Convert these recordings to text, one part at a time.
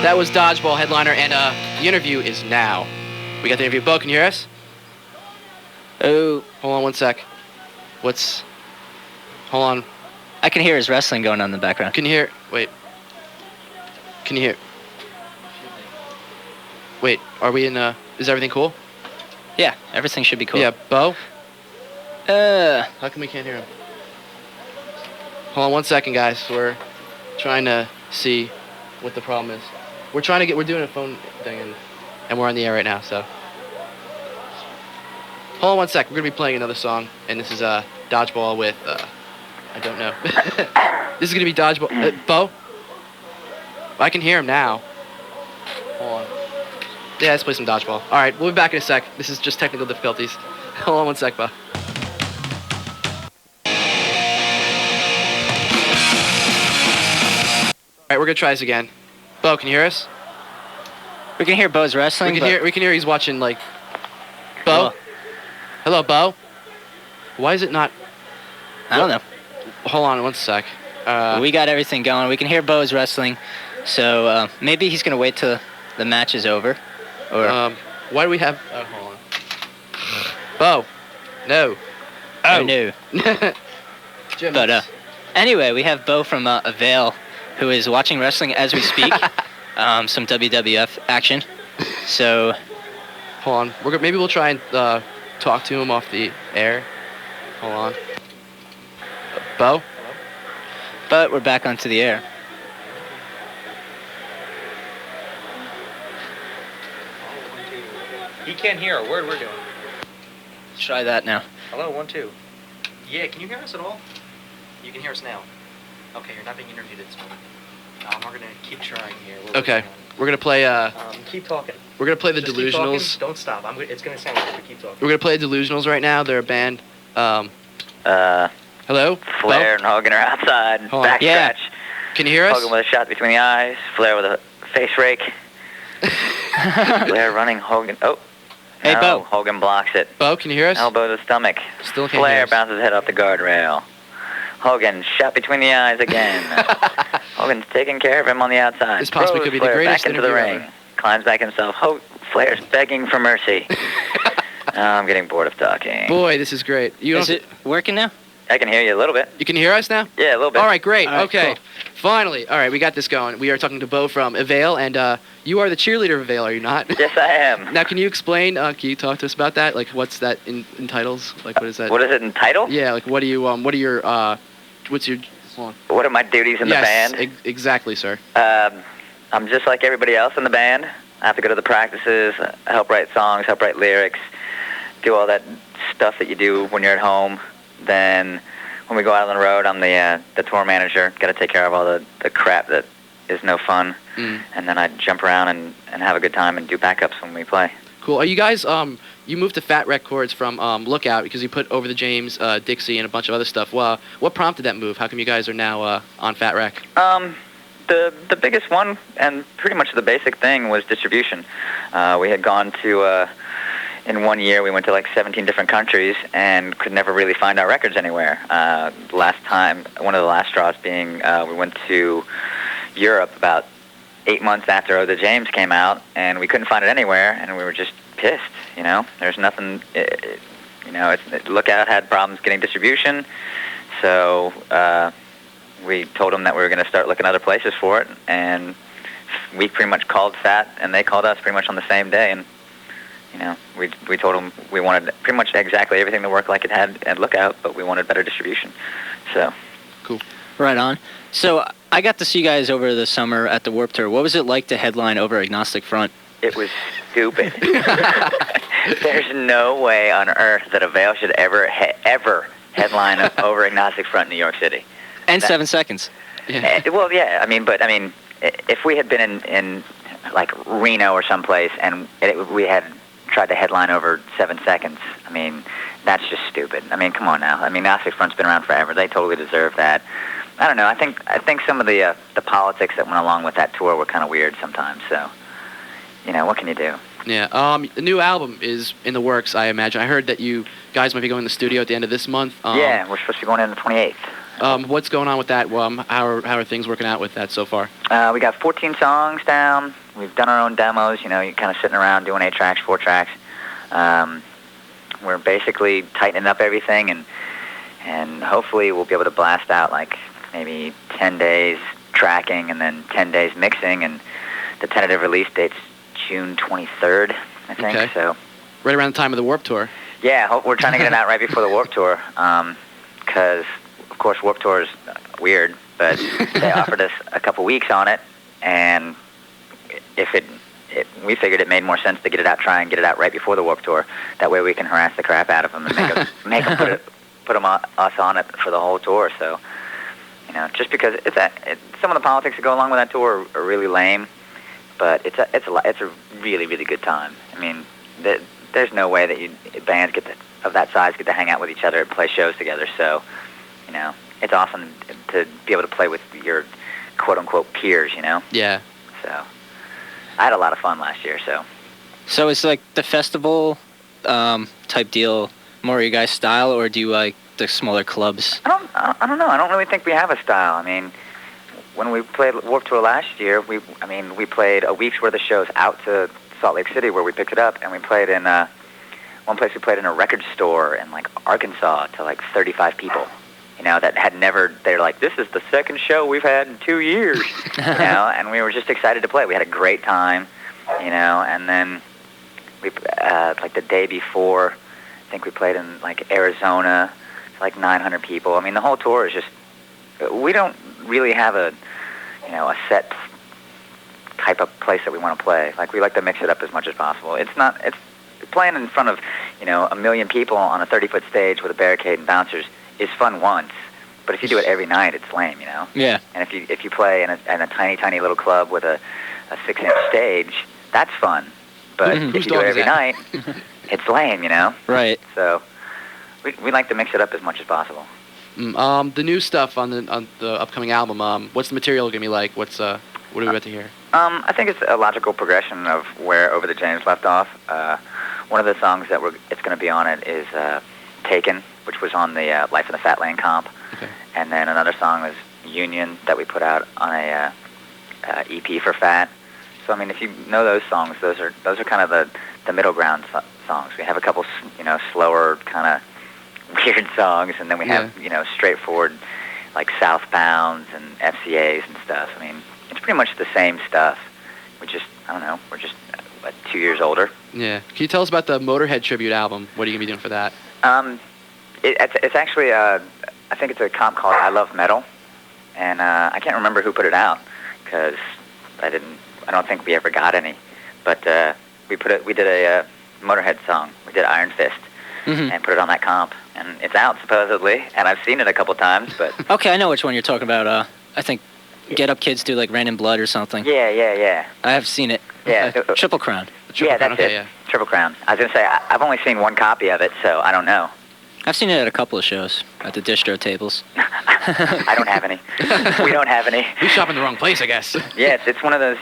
That was Dodgeball headliner, and the interview is now. We got the interview. Beau, can you hear us? Oh. Hold on one sec. Hold on. I can hear his wrestling going on in the background. Can you hear? Wait. Can you hear? Wait, are we in, is everything cool? Yeah, everything should be cool. Yeah, Beau? How come we can't hear him? Hold on one second, guys. We're trying to see what the problem is. We're doing a phone thing, and we're on the air right now, so. Hold on one sec. We're going to be playing another song, and this is Dodgeball with, I don't know. This is going to be Dodgeball. Beau? I can hear him now. Hold on. Yeah, let's play some Dodgeball. All right, we'll be back in a sec. This is just technical difficulties. Hold on one sec, Beau. All right, we're going to try this again. Beau, can you hear us? We can hear Beau's wrestling. We can hear he's watching, like... Beau? Hello, Beau? Why is it not... I don't know. Hold on one sec. We got everything going. We can hear Beau's wrestling. So maybe he's going to wait till the match is over. Or why do we have... Oh, hold on. Beau. No. Oh, no. But anyway, we have Beau from Avail, who is watching wrestling as we speak. Some WWF action. So... Hold on. Maybe we'll try and talk to him off the air. Hold on. Beau? But we're back onto the air. He can't hear a word we're doing. Let's try that now. Hello, 1, 2. Yeah, can you hear us at all? You can hear us now. Okay, you're not being interviewed at this moment. We're gonna keep trying here. Okay, we're gonna play. Keep talking. We're gonna play the Just Delusionals. Don't stop. It's gonna sound like we keep talking. We're gonna play the Delusionals right now. They're a band. Hello. Flair and Hogan are outside. Back stretch. Can you hear us? Hogan with a shot between the eyes. Flair with a face rake. Flair running. Hogan. Oh. Hey, no, Beau. Hogan blocks it. Beau, can you hear us? Elbow to the stomach. Still can't Flair hear us. bounces head off the guardrail. Hogan shot between the eyes again. Hogan's taking care of him on the outside. This possibly could be the Flair greatest back into the interview ring. ever. Climbs back himself. Flair's begging for mercy. I'm getting bored of talking. Boy, this is great. Is it working now? I can hear you a little bit. You can hear us now? Yeah, a little bit. All right, great. All right, okay. cool. Finally. All right, we got this going. We are talking to Beau from Avail, and you are the cheerleader of Avail, are you not? Yes, I am. Now, can you explain, can you talk to us about that? Like, what's that entitles? Like, what is that? What is it entitled? Yeah, like, what are your, what's your, hold on. What are my duties in the band? Yes, exactly, sir. I'm just like everybody else in the band. I have to go to the practices, help write songs, help write lyrics, do all that stuff that you do when you're at home. Then when we go out on the road, I'm the tour manager. Got to take care of all the crap that is no fun. And then I jump around and have a good time and do backups when we play. Cool. Are you guys, you moved to Fat Records from Lookout because you put Over the James, Dixie, and a bunch of other stuff. Well, what prompted that move? How come you guys are now on Fat Rec? The biggest one, and pretty much the basic thing, was distribution. We had gone to, in 1 year, we went to like 17 different countries and could never really find our records anywhere. Last time, one of the last straws being, we went to Europe about 8 months after Oh the James came out, and we couldn't find it anywhere, and we were just pissed, you know? There's nothing, Lookout had problems getting distribution, so we told them that we were going to start looking other places for it, and we pretty much called Fat, and they called us pretty much on the same day, and, you know, we told them we wanted pretty much exactly everything to work like it had at Lookout, but we wanted better distribution, so. Cool. Right on. So I got to see you guys over the summer at the Warped Tour. What was it like to headline over Agnostic Front? It was stupid. There's no way on earth that Avail should ever headline over Agnostic Front in New York City. And 7 seconds. Yeah. Well, yeah. I mean, if we had been in like Reno or someplace and we had tried to headline over 7 seconds, I mean, that's just stupid. I mean, come on now. I mean, Agnostic Front's been around forever. They totally deserve that. I don't know. I think some of the politics that went along with that tour were kind of weird sometimes. So, you know, what can you do? Yeah. The new album is in the works, I imagine. I heard that you guys might be going to the studio at the end of this month. Yeah, we're supposed to be going in the 28th. What's going on with that? How are things working out with that so far? We got 14 songs down. We've done our own demos. You're kind of sitting around doing 8 tracks, 4 tracks. We're basically tightening up everything, and hopefully we'll be able to blast out like maybe 10 days tracking and then 10 days mixing, and the tentative release date's June 23rd, I think. Okay. So Right around the time of the Warped Tour. yeah, we're trying to get it out right before the Warped Tour, because of course Warped Tour is weird, but they offered us a couple weeks on it, and we figured it made more sense to try and get it out right before the Warped Tour. That way we can harass the crap out of them and make them put us on it for the whole tour. So, just because some of the politics that go along with that tour are really lame, but it's a really, really good time. I mean, there's no way that bands of that size get to hang out with each other and play shows together. So, it's awesome to be able to play with your quote unquote peers. Yeah. So, I had a lot of fun last year. So it's like the festival type deal more your guys' style, or do you like the smaller clubs? I don't know. I don't really think we have a style. I mean, when we played Warped Tour last year, we played a week's worth of shows out to Salt Lake City where we picked it up, and we played in one place. We played in a record store in like Arkansas to like 35 people. That had never. They're like, this is the second show we've had in 2 years. And we were just excited to play. We had a great time. And then we like the day before, I think we played in like Arizona, like 900 people. I mean, the whole tour is just. We don't really have a set type of place that we want to play. Like, we like to mix it up as much as possible. It's playing in front of, 1 million people on a 30-foot stage with a barricade and bouncers is fun once, but if you do it every night, it's lame, Yeah. And if you play in a tiny little club with a 6-inch stage, that's fun. But if you do it every night, it's lame, Right. So we like to mix it up as much as possible. The new stuff on the upcoming album. What's the material gonna be like? What are we about to hear? I think it's a logical progression of where Over the James left off. One of the songs that it's going to be on it is Taken, which was on the Life in the Fat Lane comp. Okay. And then another song was Union that we put out on a EP for Fat. So I mean, if you know those songs, those are kind of the middle ground songs. We have a couple slower kind of weird songs, and then we have straightforward like Southbounds and FCAs and stuff. I mean, it's pretty much the same stuff. We're just 2 years older. Yeah. Can you tell us about the Motorhead tribute album? What are you gonna be doing for that? It's actually I think it's a comp called I Love Metal, and I can't remember who put it out because I don't think we ever got any. But we did a Motorhead song. We did Iron Fist and put it on that comp, and it's out supposedly, and I've seen it a couple times. But Okay, I know which one you're talking about. I think Get Up Kids do like Random Blood or something. Yeah. I have seen it. Yeah. Triple Crown. Yeah, that's it. Yeah. Triple Crown. I was going to say, I've only seen one copy of it, so I don't know. I've seen it at a couple of shows at the distro tables. I don't have any. We don't have any. We shop in the wrong place, I guess. Yeah, it's one of those,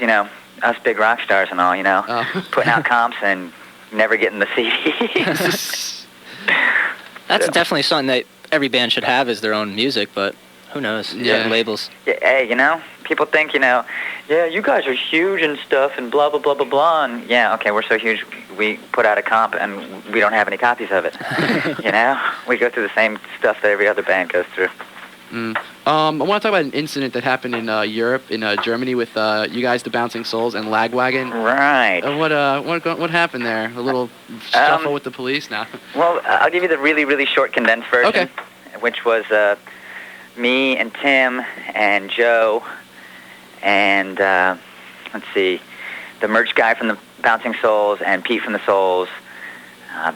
us big rock stars and all, putting out comps and never getting the CDs. That's definitely something that every band should have is their own music, but who knows? Yeah. Labels. Yeah, hey, people think, yeah, you guys are huge and stuff and blah, blah, blah, blah, blah. And yeah, okay, we're so huge, we put out a comp and we don't have any copies of it. We go through the same stuff that every other band goes through. I want to talk about an incident that happened in Europe, in Germany, with you guys, the Bouncing Souls, and Lagwagon. Right. What happened there? A little scuffle with the police now? Well, I'll give you the really, really short condensed version, Okay. which was me and Tim and Joe and, let's see, the merch guy from the Bouncing Souls and Pete from the Souls,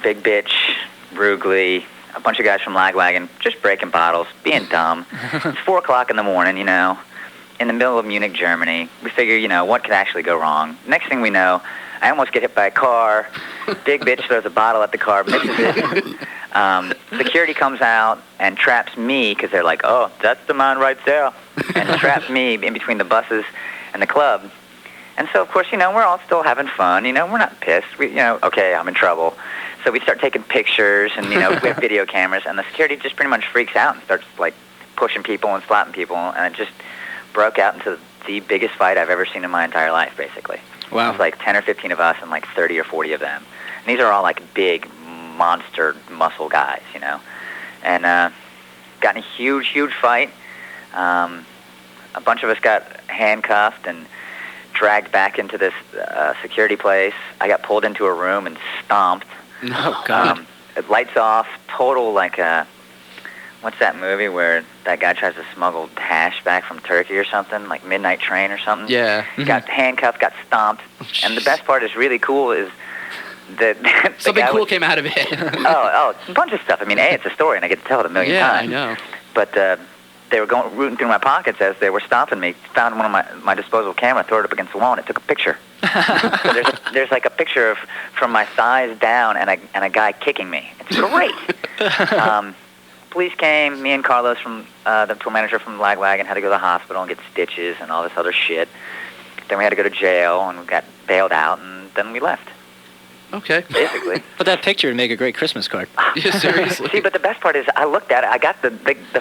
Big Bitch, Rugly, a bunch of guys from Lagwagon, just breaking bottles, being dumb. It's 4 o'clock in the morning, in the middle of Munich, Germany. We figure, what could actually go wrong? Next thing we know, I almost get hit by a car. Big Bitch throws a bottle at the car, misses it. Security comes out and traps me, because they're like, oh, that's the man right there, and traps me in between the buses and the club. And so, of course, we're all still having fun. We're not pissed. Okay, I'm in trouble. So we start taking pictures, and, we have video cameras, and the security just pretty much freaks out and starts, pushing people and slapping people, and it just broke out into the biggest fight I've ever seen in my entire life, basically. Wow. It was like 10 or 15 of us and like 30 or 40 of them. And these are all like big, monster muscle guys, you know. And got in a huge, huge fight. A bunch of us got handcuffed and dragged back into this security place. I got pulled into a room and stomped. Oh, God. Lights off, total like what's that movie where that guy tries to smuggle hash back from Turkey or something, like Midnight Train or something? Yeah. Got handcuffed, got stomped. And the best part is really cool is that Something cool came out of it. a bunch of stuff. I mean, it's a story, and I get to tell it a million times. Yeah, I know. But they were rooting through my pockets as they were stopping me. Found one of my disposable camera, threw it up against the wall, and it took a picture. So there's like a picture of from my thighs down and a guy kicking me. It's great. Police came. Me and Carlos from the tour manager from Lagwagon had to go to the hospital and get stitches and all this other shit. Then we had to go to jail and we got bailed out, and then we left. Okay. Basically. But that picture would make a great Christmas card. Yeah, seriously. See, but the best part is I looked at it, I got the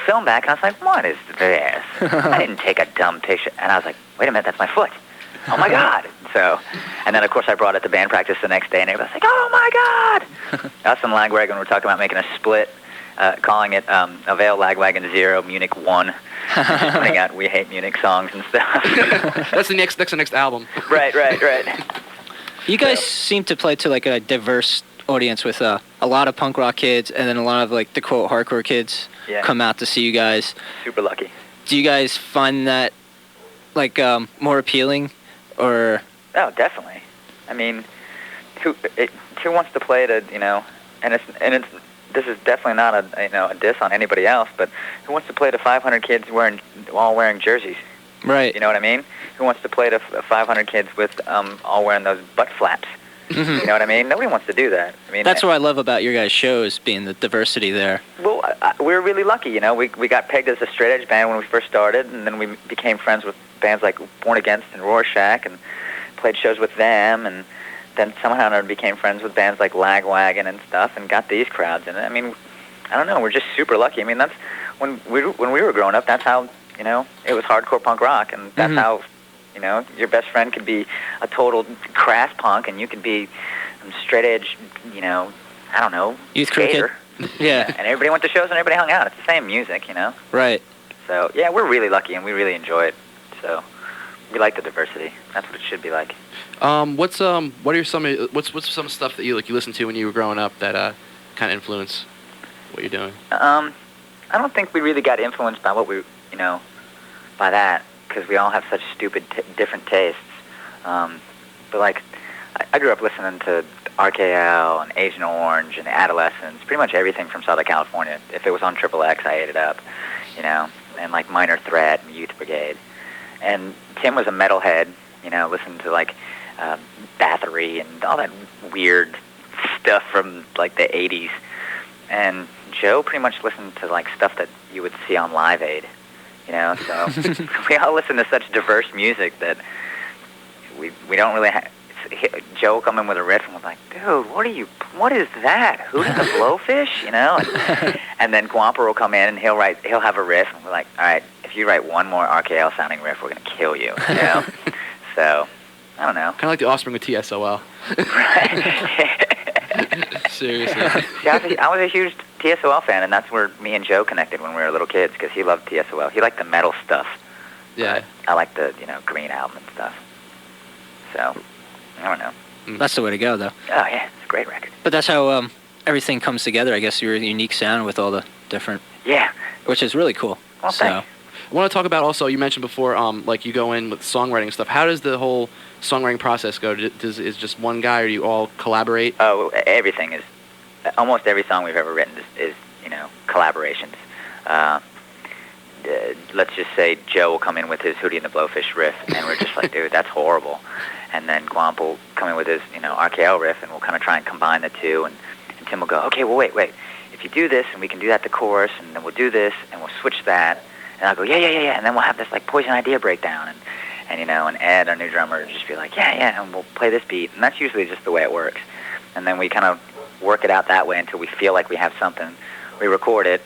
film back, and I was like, what is this? I didn't take a dumb picture. And I was like, wait a minute, that's my foot. Oh, my God. So, and then, of course, I brought it to band practice the next day, and everybody was like, oh, my God. Us and Lagwagon were talking about making a split, calling it Avail Lagwagon 0, Munich 1. Just putting out We Hate Munich songs and stuff. That's the next album. Right. You guys seem to play to like a diverse audience with a lot of punk rock kids and then a lot of like the quote hardcore kids come out to see you guys. Super lucky. Do you guys find that like more appealing or? Oh, definitely. I mean, who wants to play to, you know, and it's this is definitely not a diss on anybody else, but who wants to play to 500 kids all wearing jerseys? Right. You know what I mean? Who wants to play to 500 kids with all wearing those butt flaps? Mm-hmm. You know what I mean? Nobody wants to do that. I mean, that's what I love about your guys' shows, being the diversity there. Well, we were really lucky. You know, we got pegged as a straight edge band when we first started, and then we became friends with bands like Born Against and Rorschach, and played shows with them, and then somehow or another became friends with bands like Lagwagon and stuff, and got these crowds. And I mean, I don't know, we're just super lucky. I mean, that's when we were growing up. That's how. You know, it was hardcore punk rock, and that's how, you know, your best friend could be a total crass punk, and you could be straight edge, you know, I don't know, youth skater. Yeah. And everybody went to shows and everybody hung out. It's the same music, you know. Right. So yeah, we're really lucky, and we really enjoy it. So we like the diversity. That's what it should be like. What's some stuff that you listen to when you were growing up that kind of influence what you're doing? I don't think we really got influenced by what we. You know, by that, because we all have such stupid different tastes. But like, I grew up listening to RKL and Agent Orange and the Adolescents, pretty much everything from Southern California. If it was on XXX, I ate it up, you know, and like Minor Threat and Youth Brigade. And Tim was a metalhead, you know, listening to like Bathory and all that weird stuff from like the 80s. And Joe pretty much listened to like stuff that you would see on Live Aid. You know, so we all listen to such diverse music that we don't really have. Joe will come in with a riff and we're like, dude, what is that? Hootie and the Blowfish? You know, and then Guamper will come in and he'll have a riff and we're like, all right, if you write one more RKL sounding riff, we're gonna kill you. You know, so I don't know. Kind of like the Offspring with TSOL. Right. Seriously. See, I was a huge TSOL fan, and that's where me and Joe connected when we were little kids, because he loved TSOL. He liked the metal stuff. Yeah. I like the, Green Album and stuff. So, I don't know. That's the way to go, though. Oh, yeah. It's a great record. But that's how everything comes together. I guess your unique sound with all the different... Yeah. Which is really cool. Well, thanks. I want to talk about also, you mentioned before, like you go in with songwriting and stuff. How does the whole songwriting process go? Is just one guy, or do you all collaborate? Oh, everything is... Almost every song we've ever written is collaborations. Let's just say Joe will come in with his Hootie and the Blowfish riff, and we're just like, dude, that's horrible. And then Guamp will come in with his, RKL riff, and we'll kind of try and combine the two. And Tim will go, okay, well, wait. If you do this, and we can do that to chorus, and then we'll do this, and we'll switch that. And I'll go, yeah. And then we'll have this, like, Poison idea breakdown. And Ed, our new drummer, will just be like, yeah, and we'll play this beat. And that's usually just the way it works. And then we kind of work it out that way until we feel like we have something. We record it,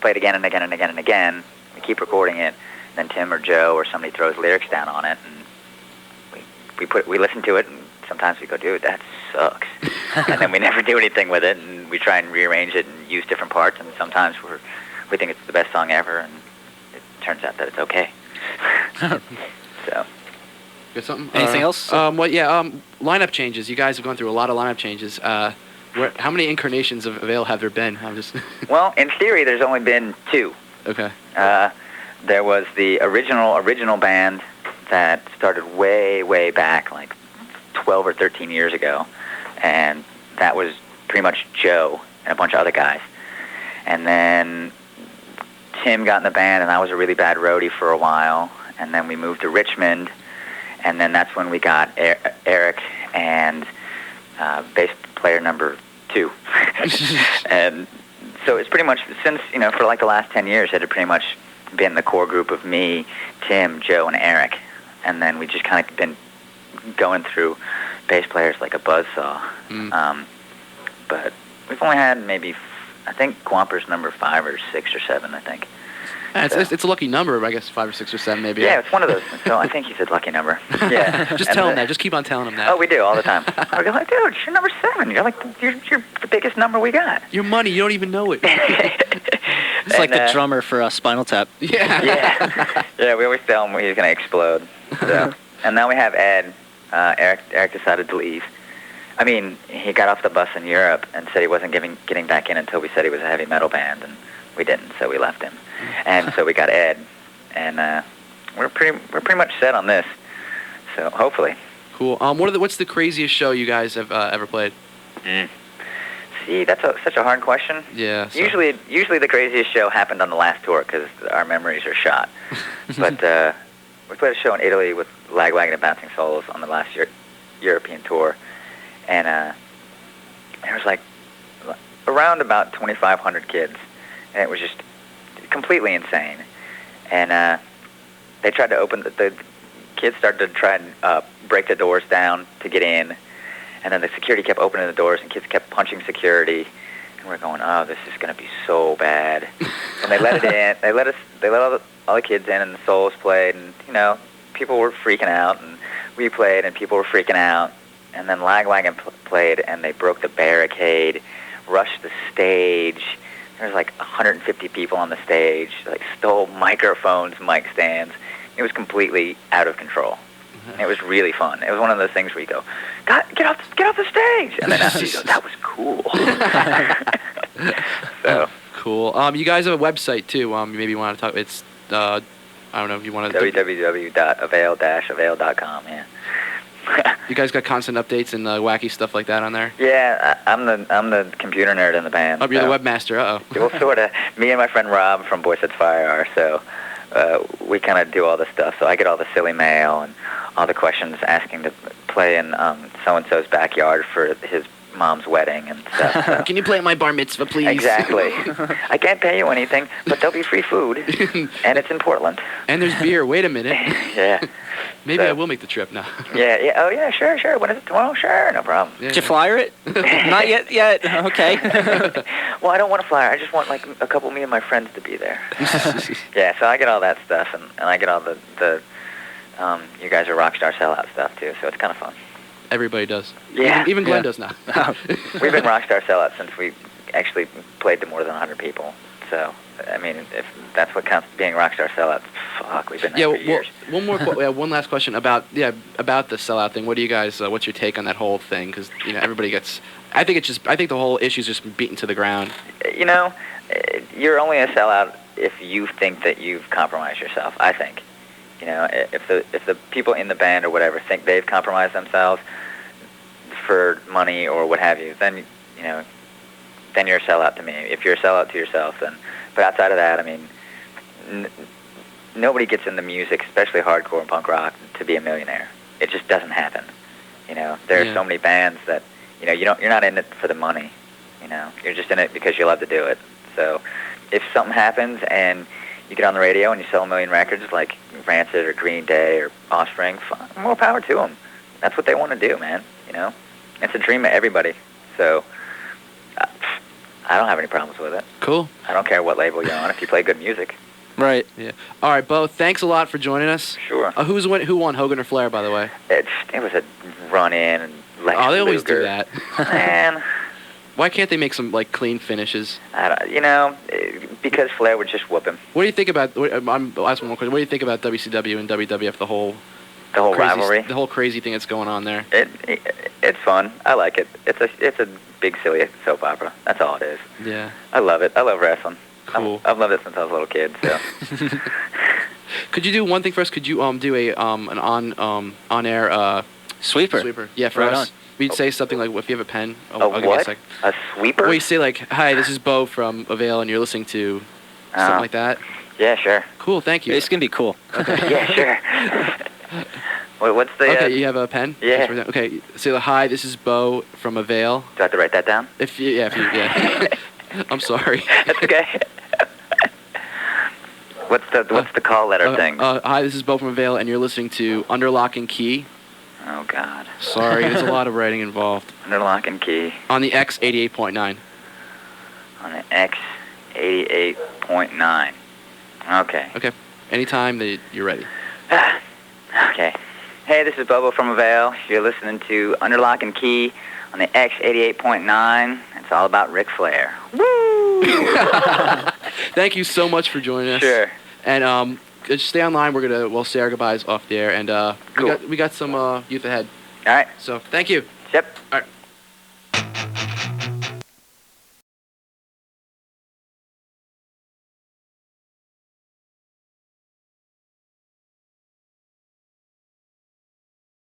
play it again and again and again and again, We keep recording it. Then Tim or Joe or somebody throws lyrics down on it, and we listen to it, and sometimes we go, dude, that sucks. And then we never do anything with it, and we try and rearrange it and use different parts, and sometimes we think it's the best song ever, and it turns out that it's okay. So. Got something? Anything else? Lineup changes. You guys have gone through a lot of lineup changes. How many incarnations of Avail have there been? Well, in theory, there's only been 2. Okay. There was the original band that started way back, like 12 or 13 years ago, and that was pretty much Joe and a bunch of other guys. And then Tim got in the band, and I was a really bad roadie for a while, and then we moved to Richmond, and then that's when we got Eric and bass player number 2. And so it's pretty much, since, for like the last 10 years, it had pretty much been the core group of me, Tim, Joe, and Eric. And then we just kind of been going through bass players like a buzzsaw. But we've only had maybe, I think Gwamper's number 5 or 6 or 7, I think. Yeah, it's a lucky number, I guess 5 or 6 or 7 maybe. Yeah, it's one of those. So I think he said lucky number. Yeah. Just tell him that. Just keep on telling him that. Oh, we do all the time. I go like, dude, you're number 7. You're like, you're the biggest number we got. Your money, you don't even know it. It's like the drummer for Spinal Tap. Yeah. Yeah, we always tell him he's going to explode. So. And now we have Ed. Eric decided to leave. I mean, he got off the bus in Europe and said he wasn't getting back in until we said he was a heavy metal band, and we didn't, so we left him. And so we got Ed, and we're pretty much set on this. So hopefully. Cool. What's the craziest show you guys have ever played? See, that's such a hard question. Yeah. So. Usually the craziest show happened on the last tour because our memories are shot. But we played a show in Italy with Lagwagon and Bouncing Souls on the last European tour, and there was like around about 2,500 kids, and it was just completely insane. And they tried to open the kids started to try and break the doors down to get in, and then the security kept opening the doors, and kids kept punching security, and we're going, oh, this is going to be so bad. And they let it in. They let all the kids in, and the Souls played, and people were freaking out, and we played, and people were freaking out. And then Lagwagon played, and they broke the barricade, rushed the stage. There was like 150 people on the stage, like stole microphones, mic stands. It was completely out of control. And it was really fun. It was one of those things where you go, God, get off the stage! And then after you go, that was cool. So cool. You guys have a website too. Maybe you want to talk. It's I don't know if you want to. www.avail-avail.com. Yeah. You guys got constant updates and wacky stuff like that on there? Yeah, I'm the computer nerd in the band. Oh, you're the webmaster. Uh-oh. Well, sort of. Me and my friend Rob from Boy Sets Fire are, so we kind of do all the stuff. So I get all the silly mail and all the questions asking to play in so-and-so's backyard for his mom's wedding and stuff. So. Can you play at my bar mitzvah, please? Exactly. I can't pay you anything, but there'll be free food, and it's in Portland. And there's beer. Wait a minute. Yeah. Maybe I will make the trip now. Yeah. Oh, yeah, sure. When is it tomorrow? Sure, no problem. Yeah. Did you flyer it? Not yet. Okay. Well, I don't want a flyer. I just want, like, a couple of me and my friends to be there. Yeah, so I get all that stuff, and I get all the you guys are Rockstar Sellout stuff, too, so it's kind of fun. Everybody does. Yeah. Even Glen does now. We've been Rockstar Sellout since we actually played to more than 100 people. So, I mean, if that's what counts being Rockstar Sellouts, fuck, we've been there for years. One last question about the sellout thing. What do you guys? What's your take on that whole thing? Because everybody gets. I think the whole issue's just beaten to the ground. You're only a sellout if you think that you've compromised yourself. I think. If the people in the band or whatever think they've compromised themselves for money or what have you, then then you're a sellout to me. If you're a sellout to yourself, then. But outside of that, I mean, nobody gets into music, especially hardcore and punk rock, to be a millionaire. It just doesn't happen. There are so many bands that you're not in it for the money. You're just in it because you love to do it. So if something happens and you get on the radio and you sell 1 million records like Rancid or Green Day or Offspring, more power to them. That's what they want to do, man. It's a dream of everybody. So I don't have any problems with it. Cool. I don't care what label you're on if you play good music. Right. Yeah. All right, Beau. Thanks a lot for joining us. Sure. Who won, Hogan or Flair, by the way? It was a run-in and Lex Oh, they always Luger. do that. Man, Why can't they make some like clean finishes? because Flair would just whoop him. What do you think about? I'm asking one more question. What do you think about WCW and WWF? The whole crazy, Rivalry. the whole crazy thing that's going on there. It's fun. I like it. It's a big silly soap opera. That's all it is. Yeah. I love it. I love wrestling. Cool. I've loved it since I was a little kid. So. Could you do one thing for us? Could you do a an on air Sweeper. sweeper? Yeah, for Right us. on. We'd say something like, if you have a pen, A I'll give you a what? sec. A sweeper? Or you say like, "Hi, this is Beau from Avail, and you're listening to something like that." Yeah, sure. Cool, thank you. It's gonna be cool. Yeah, sure. What's the? Okay, you have a pen? Yeah. Okay, say hi, this is Beau from Avail. Do I have to write that down? Yeah. I'm sorry. That's okay. What's the call letter thing? Hi, this is Beau from Avail, and you're listening to Under Lock and Key. Oh God. Sorry, there's a lot of writing involved. Under lock and key. On the X 88.9. On the X 88.9. Okay. Okay. Anytime that you're ready. Okay. Hey, this is Beau Beau from Avail. You're listening to Under Lock and Key on the X 88.9. It's all about Ric Flair. Woo! Thank you so much for joining us. Sure. And just stay online. We'll say our goodbyes off the air, and Cool. we got some youth ahead. All right. So thank you. Yep. All right.